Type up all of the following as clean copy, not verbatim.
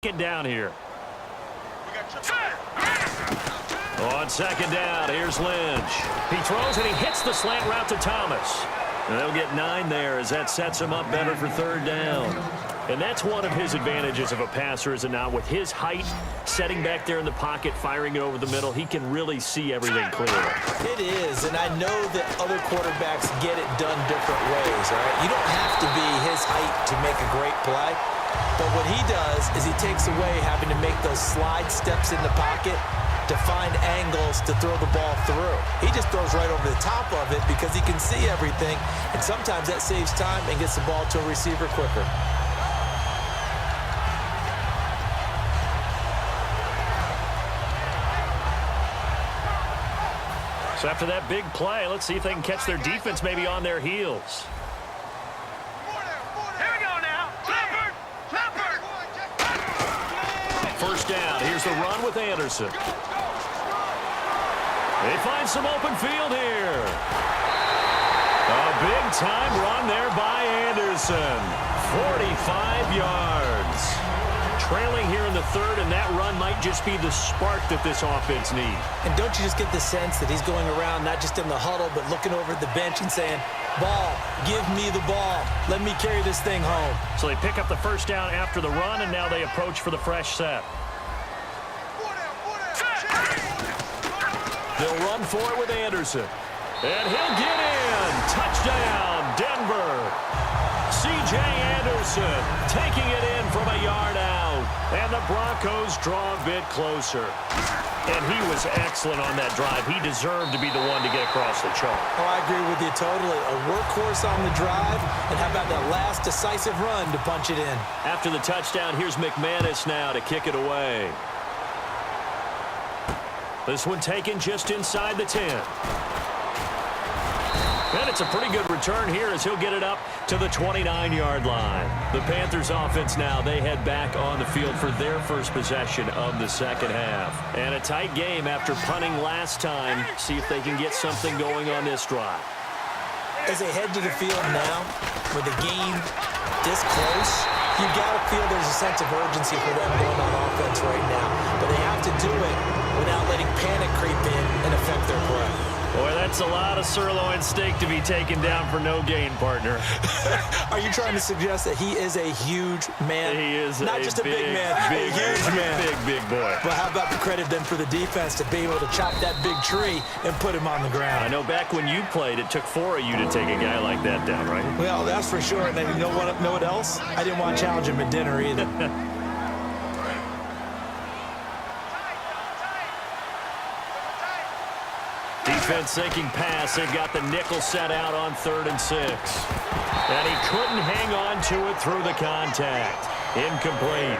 Second down here. On second down, here's Lynch. He throws and he hits the slant route to Thomas. And they'll get 9 there as that sets him up better for third down. And that's one of his advantages of a passer, is it not? With his height, setting back there in the pocket, firing it over the middle, he can really see everything clearly. It is, and I know that other quarterbacks get it done different ways, all right? You don't have to be his height to make a great play. But what he does is he takes away having to make those slide steps in the pocket to find angles to throw the ball through. He just throws right over the top of it because he can see everything, and sometimes that saves time and gets the ball to a receiver quicker. So after that big play, let's see if they can catch their defense maybe on their heels. First down. Here's the run with Anderson. They find some open field here. A big-time run there by Anderson. 45 yards. Trailing here in the third, and that run might just be the spark that this offense needs. And don't you just get the sense that he's going around not just in the huddle, but looking over at the bench and saying, ball, give me the ball. Let me carry this thing home. So they pick up the first down after the run, and now they approach for the fresh set. They'll run for it with Anderson. And he'll get in. Touchdown, Denver. C.J. Anderson taking it in from a yard out. And the Broncos draw a bit closer. And he was excellent on that drive. He deserved to be the one to get across the chalk. Oh, I agree with you totally. A workhorse on the drive. And how about that last decisive run to punch it in? After the touchdown, here's McManus now to kick it away. This one taken just inside the 10. And it's a pretty good return here as he'll get it up to the 29-yard line. The Panthers offense now, they head back on the field for their first possession of the second half. And a tight game after punting last time. See if they can get something going on this drive. As they head to the field now, with the game this close, you got to feel there's a sense of urgency for them going on offense right now. But they have to do it without letting panic creep in and affect their play. Boy, that's a lot of sirloin steak to be taken down for no gain, partner. Are you trying to suggest that he is a huge man? He is not just a big man, big, a huge man. Big boy. But how about the credit then for the defense to be able to chop that big tree and put him on the ground? I know back when you played, it took 4 of you to take a guy like that down, right? Well, that's for sure. And then you know what else? I didn't want to challenge him at dinner either. Defense sinking pass. They've got the nickel set out on 3rd and 6. And he couldn't hang on to it through the contact. Incomplete.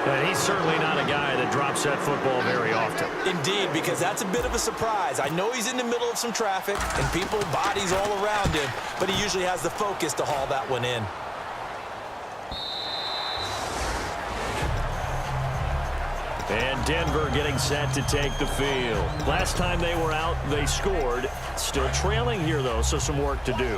And he's certainly not a guy that drops that football very often. Indeed, because that's a bit of a surprise. I know he's in the middle of some traffic and people, bodies all around him, but he usually has the focus to haul that one in. And Denver getting set to take the field. Last time they were out, they scored. Still trailing here, though, so some work to do.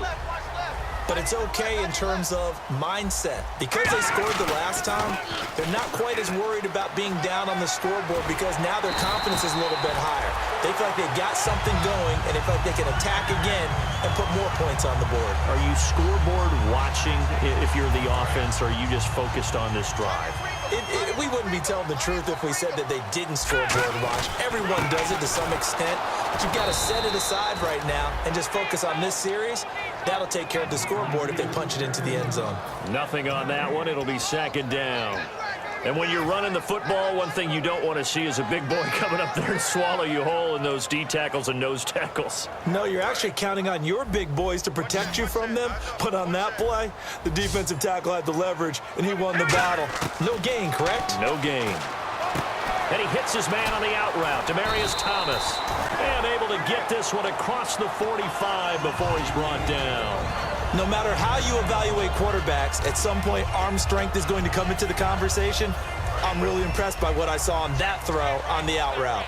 But it's okay in terms of mindset. Because they scored the last time, they're not quite as worried about being down on the scoreboard because now their confidence is a little bit higher. They feel like they got something going, and they feel like they can attack again and put more points on the board. Are you scoreboard watching if you're the offense, or are you just focused on this drive? We wouldn't be telling the truth if we said that they didn't scoreboard watch. Everyone does it to some extent, but you've got to set it aside right now and just focus on this series. That'll take care of the scoreboard if they punch it into the end zone. Nothing on that one. It'll be second down. And when you're running the football, one thing you don't want to see is a big boy coming up there and swallow you whole in those D tackles and nose tackles. No, you're actually counting on your big boys to protect you from them. But on that play, the defensive tackle had the leverage, and he won the battle. No gain, correct? No gain. And he hits his man on the out route, Demaryius Thomas. And able to get this one across the 45 before he's brought down. No matter how you evaluate quarterbacks, at some point arm strength is going to come into the conversation. I'm really impressed by what I saw on that throw on the out route.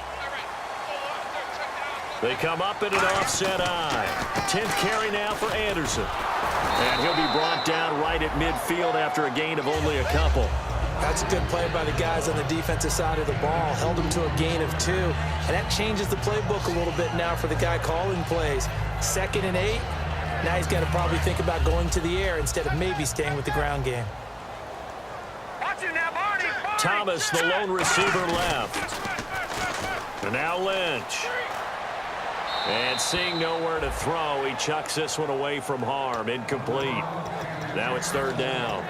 They come up in an offset eye. 10th carry now for Anderson. And he'll be brought down right at midfield after a gain of only a couple. That's a good play by the guys on the defensive side of the ball. Held him to a gain of 2. And that changes the playbook a little bit now for the guy calling plays. 2nd and 8. Now he's got to probably think about going to the air instead of maybe staying with the ground game. Thomas, the lone receiver, left. And now Lynch. And seeing nowhere to throw, he chucks this one away from harm. Incomplete. Now it's 3rd down.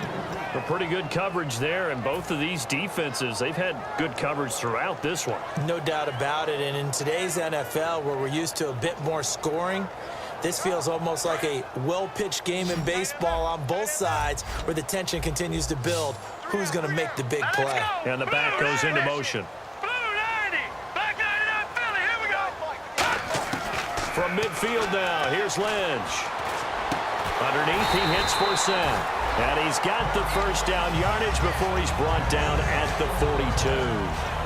A pretty good coverage there, and both of these defenses, they've had good coverage throughout this one. No doubt about it, and in today's NFL, where we're used to a bit more scoring, this feels almost like a well-pitched game in baseball on both sides where the tension continues to build. Who's going to make the big play? And the back goes into motion. From midfield now, here's Lynch. Underneath, he hits for Sam. And he's got the 1st down yardage before he's brought down at the 42.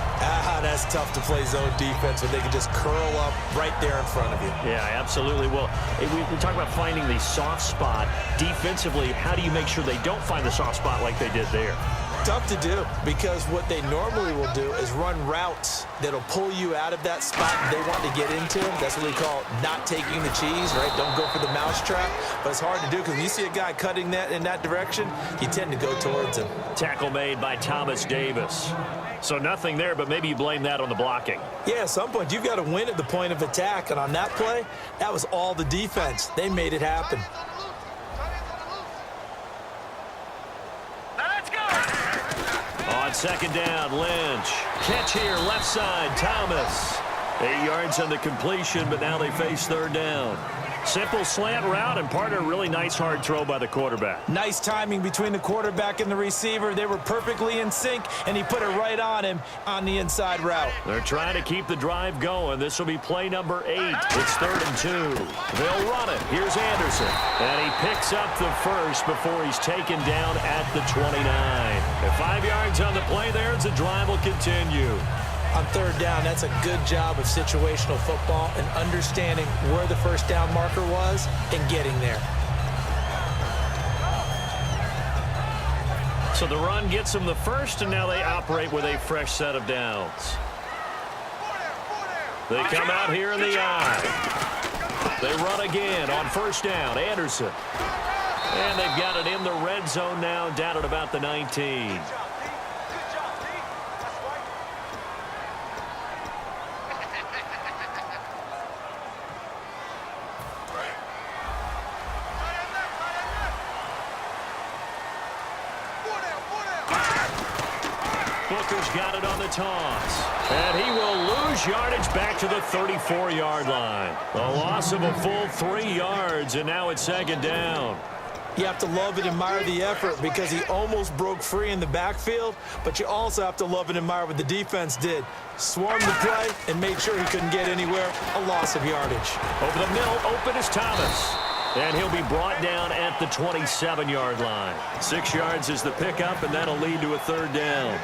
That's tough to play zone defense when they can just curl up right there in front of you. Yeah, absolutely. Well, we talk about finding the soft spot. Defensively, how do you make sure they don't find the soft spot like they did there? Tough to do, because what they normally will do is run routes that'll pull you out of that spot they want to get into. That's what we call not taking the cheese, right? Don't go for the mousetrap. But it's hard to do because when you see a guy cutting that in that direction, you tend to go towards him. Tackle made by Thomas Davis. So nothing there, but maybe you blame that on the blocking. Yeah, at some point, you've got to win at the point of attack. And on that play, that was all the defense. They made it happen. On 2nd down, Lynch. Catch here, left side, Thomas. 8 yards on the completion, but now they face 3rd down. Simple slant route, and part of a really nice hard throw by the quarterback. Nice timing between the quarterback and the receiver. They were perfectly in sync, and he put it right on him on the inside route. They're trying to keep the drive going. This will be play number 8. It's 3rd and 2. They'll run it. Here's Anderson. And he picks up the 1st before he's taken down at the 29. And 5 yards on the play there as the drive will continue. On 3rd down, that's a good job of situational football and understanding where the 1st down marker was and getting there. So the run gets them the 1st, and now they operate with a fresh set of downs. They come out here in the eye. They run again on 1st down. Anderson. And they've got it in the red zone now, down at about the 19. Booker's got it on the toss. And he will lose yardage back to the 34-yard line. A loss of a full 3 yards, and now it's 2nd down. You have to love and admire the effort because he almost broke free in the backfield, but you also have to love and admire what the defense did. Swarmed the play and made sure he couldn't get anywhere. A loss of yardage. Over the middle, open is Thomas. And he'll be brought down at the 27-yard line. 6 yards is the pickup, and that'll lead to a 3rd down.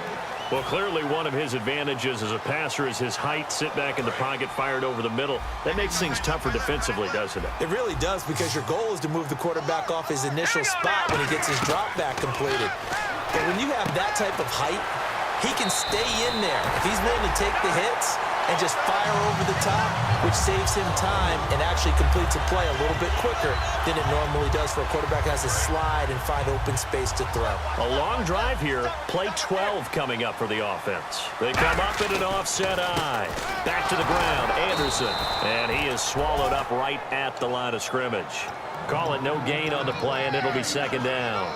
Well, clearly one of his advantages as a passer is his height, sit back in the pocket, fired over the middle. That makes things tougher defensively, doesn't it? It really does, because your goal is to move the quarterback off his initial spot when he gets his drop back completed. But when you have that type of height, he can stay in there. If he's willing to take the hits and just fire over the top, which saves him time and actually completes a play a little bit quicker than it normally does for a quarterback that has to slide and find open space to throw. A long drive here. Play 12 coming up for the offense. They come up in an offset eye. Back to the ground, Anderson. And he is swallowed up right at the line of scrimmage. Call it no gain on the play, and it'll be 2nd down.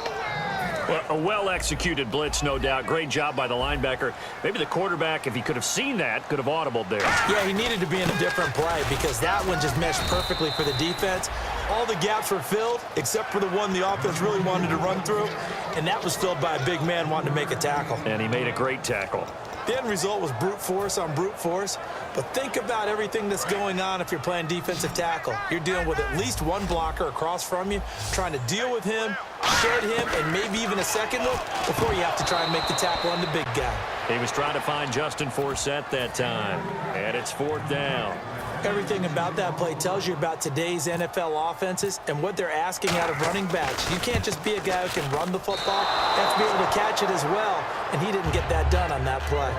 Well, a well-executed blitz, no doubt. Great job by the linebacker. Maybe the quarterback, if he could have seen that, could have audibled there. Yeah, he needed to be in a different play because that one just meshed perfectly for the defense. All the gaps were filled except for the one the offense really wanted to run through, and that was filled by a big man wanting to make a tackle. And he made a great tackle. The end result was brute force on brute force, but think about everything that's going on if you're playing defensive tackle. You're dealing with at least one blocker across from you, trying to deal with him, shed him, and maybe even a second look before you have to try and make the tackle on the big guy. He was trying to find Justin Forsett that time, and it's 4th down. Everything about that play tells you about today's NFL offenses and what they're asking out of running backs. You can't just be a guy who can run the football. You have to be able to catch it as well, and he didn't get that done on that play.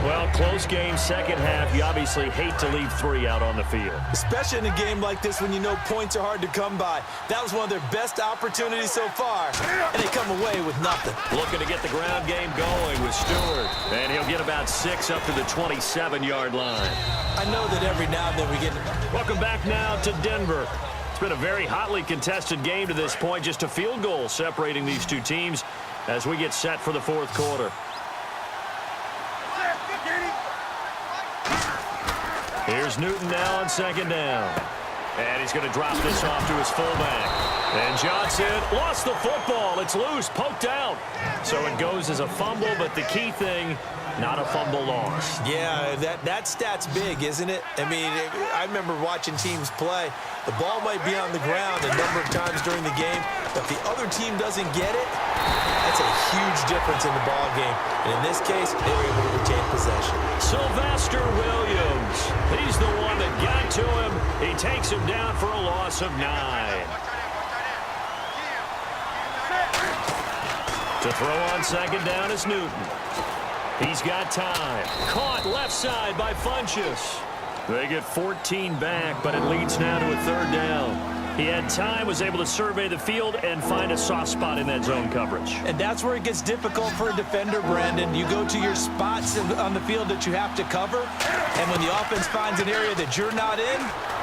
Well, close game, second half. You obviously hate to leave 3 out on the field. Especially in a game like this when you know points are hard to come by. That was one of their best opportunities so far, and they come away with nothing. Looking to get the ground game going with Stewart. And he'll get about 6 up to the 27-yard line. I know that every now and then we get... Welcome back now to Denver. It's been a very hotly contested game to this point. Just a field goal separating these two teams as we get set for the fourth quarter. Here's Newton now on second down. And he's going to drop this off to his fullback. And Johnson lost the football. It's loose, poked out. So it goes as a fumble, but the key thing, not a fumble loss. Yeah, that stat's big, isn't it? I mean, I remember watching teams play. The ball might be on the ground a number of times during the game, but if the other team doesn't get it, that's a huge difference in the ball game. And in this case, they were able to retain possession. Sylvester Williams. He's the one that got to him. He takes him down for a loss of 9. To throw on second down is Newton. He's got time. Caught left side by Funchess. They get 14 back, but it leads now to a third down. He had time, was able to survey the field and find a soft spot in that zone coverage. And that's where it gets difficult for a defender, Brandon. You go to your spots on the field that you have to cover, and when the offense finds an area that you're not in,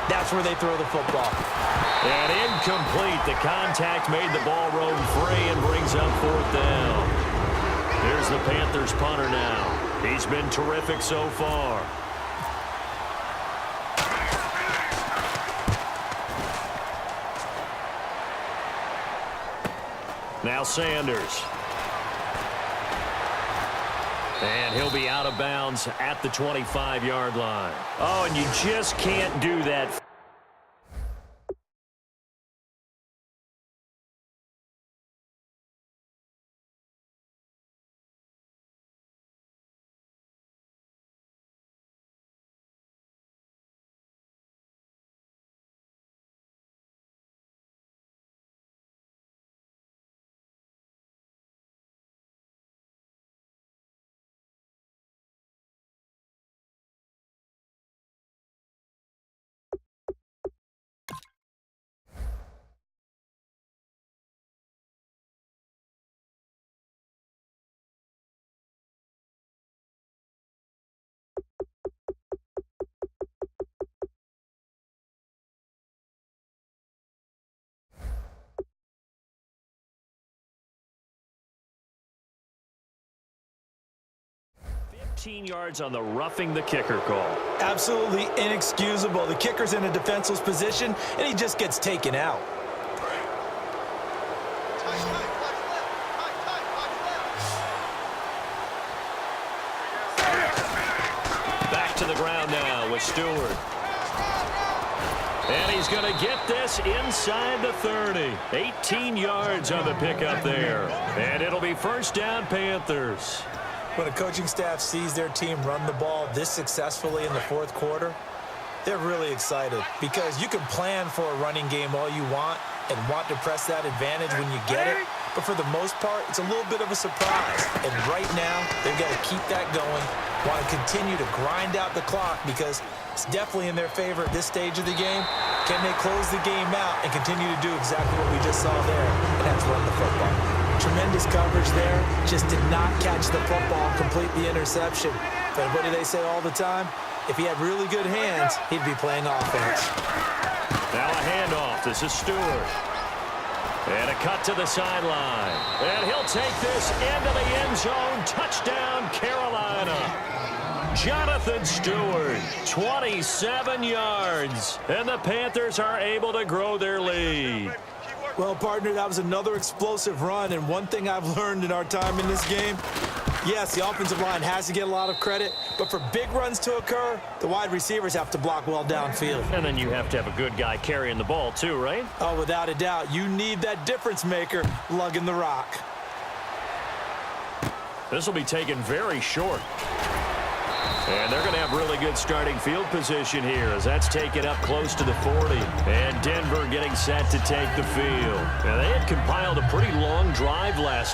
that's where they throw the football. And incomplete. The contact made the ball roam free and brings up fourth down. Here's the Panthers punter now. He's been terrific so far. Now Sanders. And he'll be out of bounds at the 25-yard line. Oh, and you just can't do that. Yards on the roughing the kicker call. Absolutely inexcusable. The kicker's in a defenseless position, and he just gets taken out. Back to the ground now with Stewart. And he's going to get this inside the 30. 18 yards on the pickup there. And it'll be first down, Panthers. When a coaching staff sees their team run the ball this successfully in the fourth quarter, they're really excited because you can plan for a running game all you want and want to press that advantage when you get it. But for the most part, it's a little bit of a surprise. And right now, they've got to keep that going, want to continue to grind out the clock because it's definitely in their favor at this stage of the game. Can they close the game out and continue to do exactly what we just saw there, and that's run the football? Tremendous coverage there, just did not catch the football, complete the interception. But what do they say all the time? If he had really good hands, he'd be playing offense. Now a handoff. This is Stewart. And a cut to the sideline. And he'll take this into the end zone. Touchdown, Carolina. Jonathan Stewart, 27 yards. And the Panthers are able to grow their lead. Well, partner, that was another explosive run, and one thing I've learned in our time in this game, yes, the offensive line has to get a lot of credit, but for big runs to occur, the wide receivers have to block well downfield. And then you have to have a good guy carrying the ball too, right? Oh, without a doubt. You need that difference maker lugging the rock. This will be taken very short. And they're going to have really good starting field position here as that's taken up close to the 40. And Denver getting set to take the field. Now, they had compiled a pretty long drive last